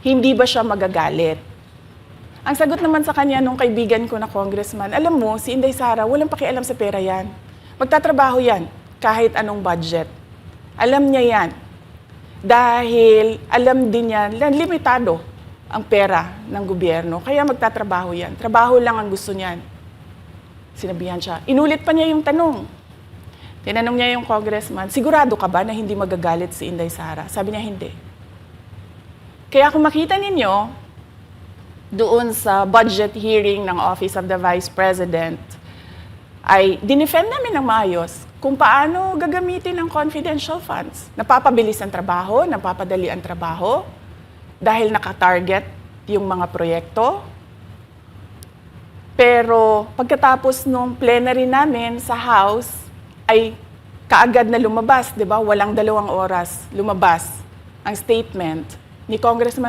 hindi ba siya magagalit? Ang sagot naman sa kanya nung kaibigan ko na congressman, alam mo, si Inday Sara, walang pakialam sa pera yan. Magtatrabaho yan, kahit anong budget. Alam niya yan. Dahil alam din niya, limitado ang pera ng gobyerno. Kaya magtatrabaho yan. Trabaho lang ang gusto niyan. Sinabihan siya. Inulit pa niya yung tanong. Tinanong niya yung congressman, sigurado ka ba na hindi magagalit si Inday Sara? Sabi niya, hindi. Kaya kung makita ninyo, doon sa budget hearing ng Office of the Vice President, ay dinefend namin ng maayos kung paano gagamitin ang confidential funds. Napapabilis ang trabaho, napapadali ang trabaho, dahil nakatarget yung mga proyekto. Pero pagkatapos nung plenary namin sa House, ay kaagad na lumabas, di ba? Walang 2 oras lumabas ang statement ni Congressman